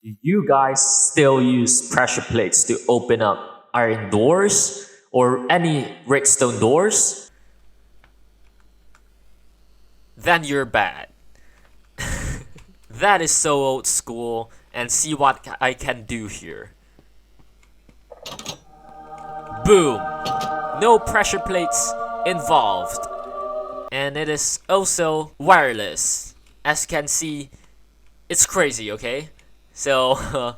Do you guys still use pressure plates to open up iron doors or any redstone doors? Then you're bad. That is so old school, and see what I can do here. Boom! No pressure plates involved. And it is also wireless. As you can see, it's crazy, okay? So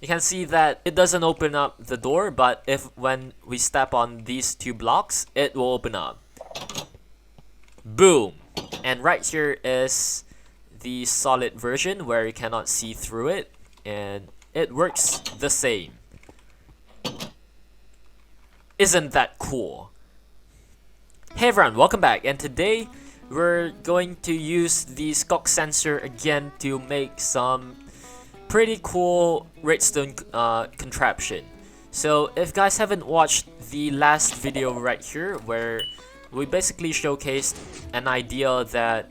you can see that it doesn't open up the door, but when we step on these two blocks, it will open up. Boom! And right here is the solid version where you cannot see through it, and it works the same. Isn't that cool? Hey everyone, welcome back, and today we're going to use the sculk sensor again to make some pretty cool redstone contraption. So if guys haven't watched the last video right here where we basically showcased an idea that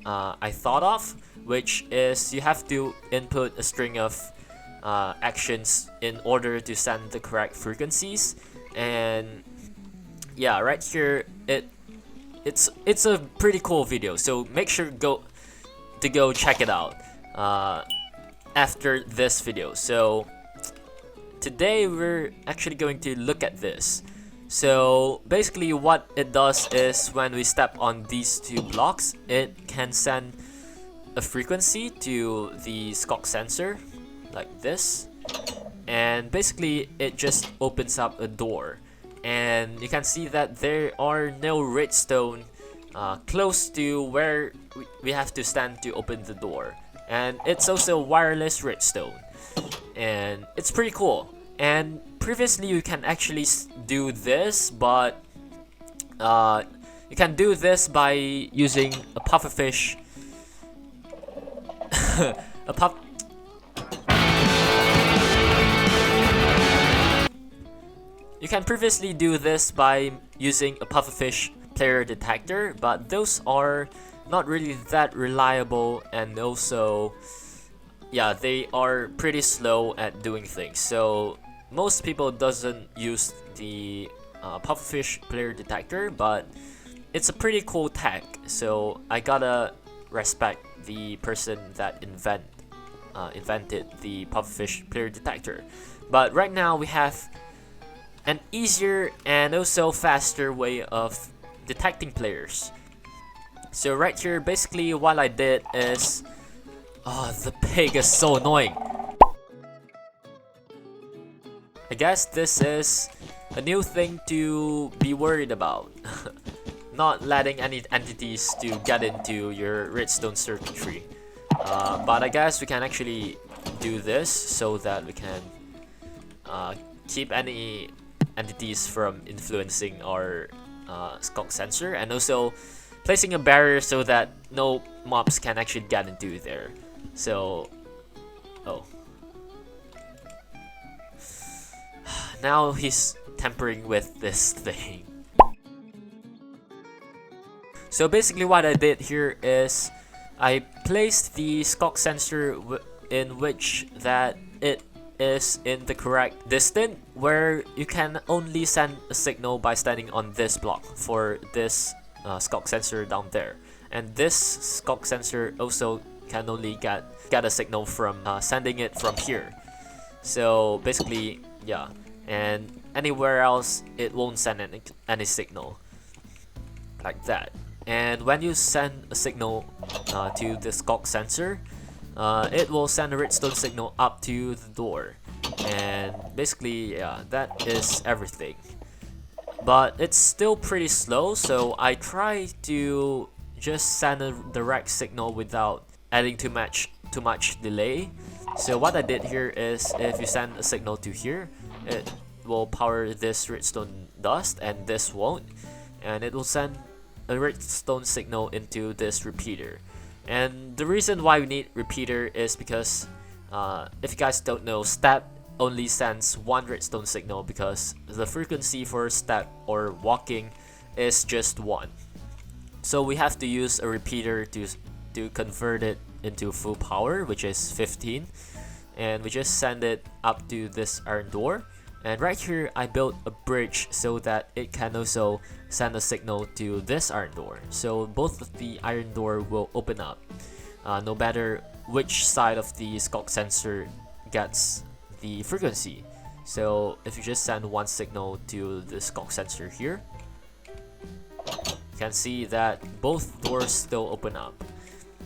I thought of, which is you have to input a string of actions in order to send the correct frequencies. And yeah, right here it's a pretty cool video, so make sure to go check it out after this video. So today we're actually going to look at this. So basically what it does is when we step on these two blocks, it can send a frequency to the sculk sensor like this, and basically it just opens up a door. And you can see that there are no redstone close to where we have to stand to open the door, and it's also wireless redstone, and it's pretty cool. And previously you can actually do this, but you can do this by using a pufferfish You can previously do this by using a pufferfish player detector, but those are not really that reliable, and also yeah, they are pretty slow at doing things. So most people doesn't use the pufferfish player detector, but it's a pretty cool tech, so I gotta respect the person that invented the pufferfish player detector. But right now we have an easier and also faster way of detecting players. So right here, basically what I did is, oh, the pig is so annoying. I guess this is a new thing to be worried about. Not letting any entities to get into your redstone circuitry. But I guess we can actually do this so that we can keep any entities from influencing our sculk sensor, and also placing a barrier so that no mobs can actually get into there. So, oh. Now he's tampering with this thing. So basically what I did here is I placed the sculk sensor in which that it is in the correct distance, where you can only send a signal by standing on this block for this sculk sensor down there, and this sculk sensor also can only get a signal from sending it from here. So basically, yeah, and anywhere else it won't send any signal like that. And when you send a signal to the sculk sensor, it will send a redstone signal up to the door. And basically, yeah, that is everything. But it's still pretty slow, so I try to just send a direct signal without adding too much delay. So what I did here is, if you send a signal to here, it will power this redstone dust, and this won't, and it will send a redstone signal into this repeater. And the reason why we need repeater is because if you guys don't know, step only sends one redstone signal because the frequency for step or walking is just 1. So we have to use a repeater to convert it into full power, which is 15. and we just send it up to this iron door. And right here I built a bridge so that it can also send a signal to this iron door, so both of the iron door will open up no matter which side of the sculk sensor gets the frequency. So if you just send one signal to the sculk sensor here, you can see that both doors still open up,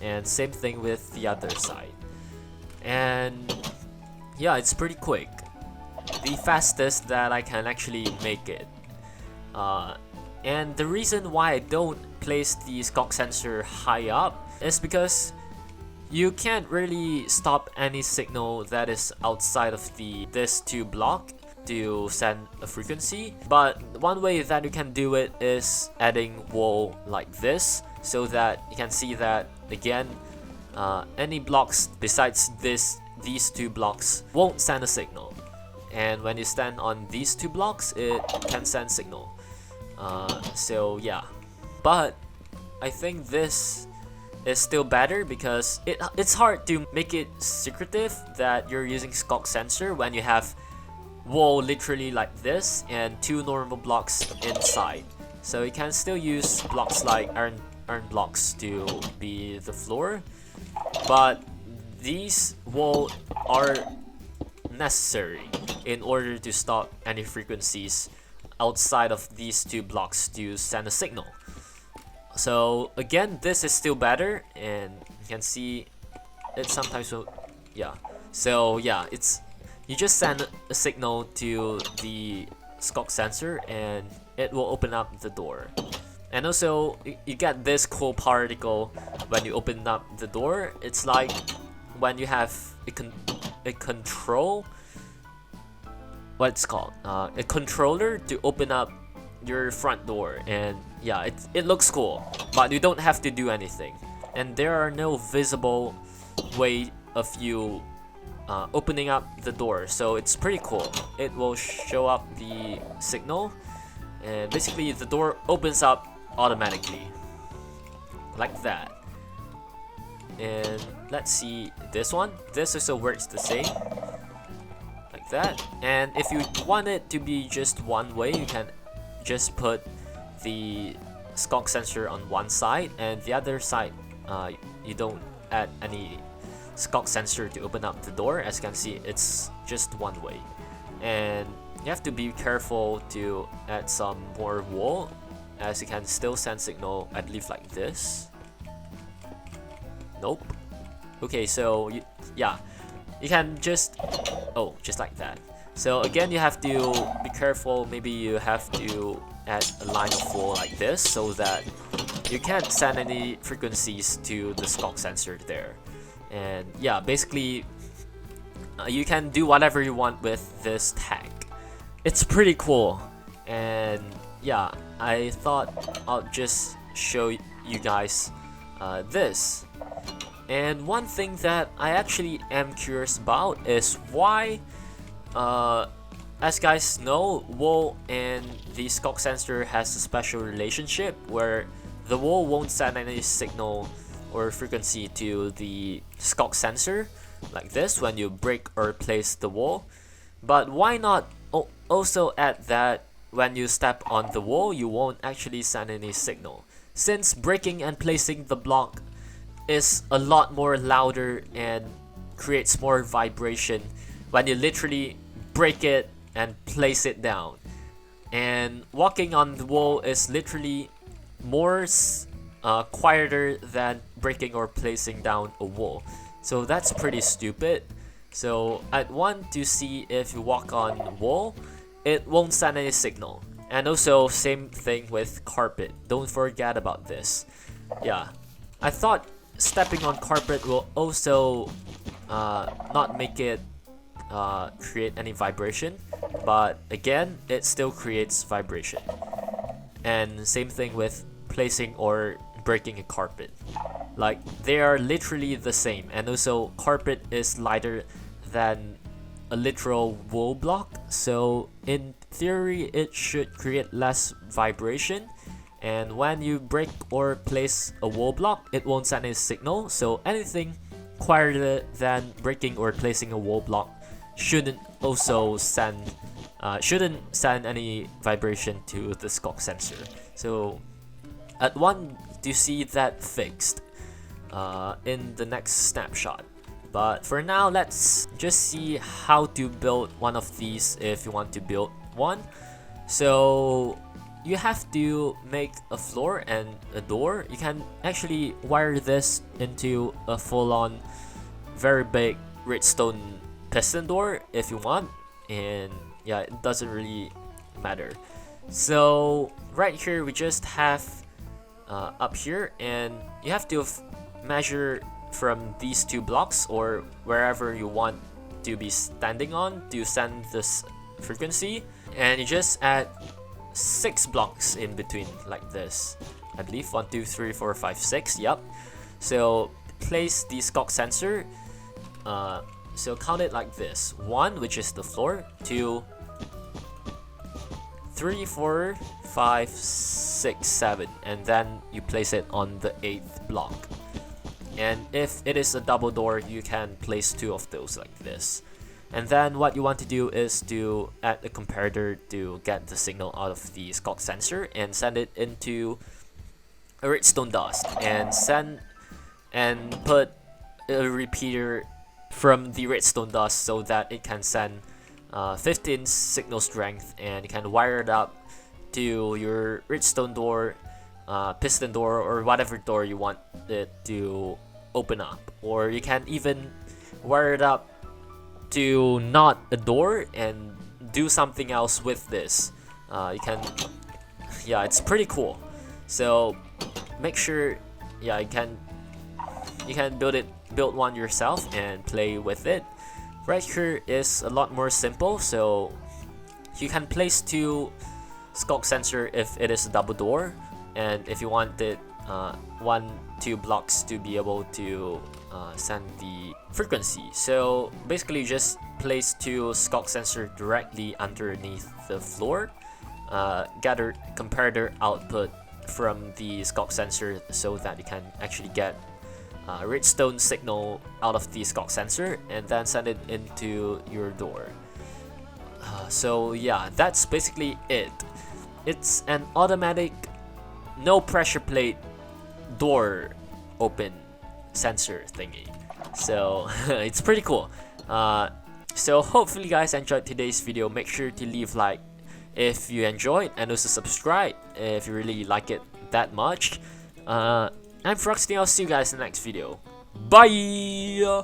and same thing with the other side. And yeah, it's pretty quick, the fastest that I can actually make it. And the reason why I don't place the sculk sensor high up is because you can't really stop any signal that is outside of this 2 block to send a frequency. But one way that you can do it is adding wool like this, so that you can see that again any blocks besides these 2 blocks won't send a signal, and when you stand on these 2 blocks it can send signal. So yeah, but I think this is still better because it's hard to make it secretive that you're using sculk sensor when you have wall literally like this and 2 normal blocks inside. So you can still use blocks like iron blocks to be the floor, but these wall are necessary in order to stop any frequencies outside of these 2 blocks to send a signal. So again, this is still better, and you can see it sometimes will, yeah. So yeah, you just send a signal to the sculk sensor and it will open up the door. And also you get this cool particle when you open up the door. It's like when you have a control, what's called a controller to open up your front door. And yeah, it looks cool, but you don't have to do anything, and there are no visible way of you opening up the door, so it's pretty cool. It will show up the signal, and basically the door opens up automatically like that. And let's see this one. This also works the same like that. And if you want it to be just one way, you can just put the sculk sensor on one side, and the other side you don't add any sculk sensor to open up the door. As you can see, it's just one way, and you have to be careful to add some more wool, as you can still send signal, I believe, like this. Nope. Okay, so yeah, you can just just like that. So again, you have to be careful. Maybe you have to add a line of wool like this so that you can't send any frequencies to the sculk sensor there. And yeah, basically you can do whatever you want with this tag. It's pretty cool, and yeah, I thought I'll just show you guys this. And one thing that I actually am curious about is why, as guys know, wool and the sculk sensor has a special relationship where the wool won't send any signal or frequency to the sculk sensor like this when you break or place the wool. But why not also add that when you step on the wool you won't actually send any signal, since breaking and placing the block is a lot more louder and creates more vibration when you literally break it and place it down. And walking on the wall is literally more quieter than breaking or placing down a wall. So that's pretty stupid. So I'd want to see if you walk on wall, it won't send any signal. And also same thing with carpet. Don't forget about this. Yeah, I thought stepping on carpet will also not make it create any vibration, but again, it still creates vibration. And same thing with placing or breaking a carpet. Like, they are literally the same. And also, carpet is lighter than a literal wool block, so in theory it should create less vibration. And when you break or place a wool block, it won't send a signal, so anything quieter than breaking or placing a wall block shouldn't also send any vibration to the sculk sensor. So at one, you see that fixed in the next snapshot. But for now, let's just see how to build one of these if you want to build one. So you have to make a floor and a door. You can actually wire this into a full-on very big redstone piston door if you want, and yeah, it doesn't really matter. So right here we just have up here, and you have to measure from these two blocks or wherever you want to be standing on to send this frequency, and you just add 6 blocks in between like this. I believe 1, 2, 3, 4, 5, 6. Yep. So place the sculk sensor. So count it like this: 1, which is the floor; 2, 3, 4, 5, 6, 7, and then you place it on the 8th block. And if it is a double door, you can place 2 of those like this. And then what you want to do is to add a comparator to get the signal out of the sculk sensor and send it into a redstone dust, and put a repeater from the redstone dust so that it can send 15 signal strength, and you can wire it up to your redstone door, piston door, or whatever door you want it to open up. Or you can even wire it up to not a door and do something else with this. You can, yeah, it's pretty cool. So make sure, yeah, you can build one yourself and play with it. Right here is a lot more simple. So you can place 2 sculk sensor if it is a double door, and if you want it 1, 2 blocks to be able to send the frequency. So basically just place 2 sculk sensor directly underneath the floor, gather comparator output from the sculk sensor so that you can actually get redstone signal out of the sculk sensor, and then send it into your door. So yeah, that's basically it. It's an automatic, no pressure plate door open sensor thingy. So it's pretty cool. So hopefully you guys enjoyed today's video. Make sure to leave like if you enjoyed, and also subscribe if you really like it that much. I'm Frosty. I'll see you guys in the next video. Bye.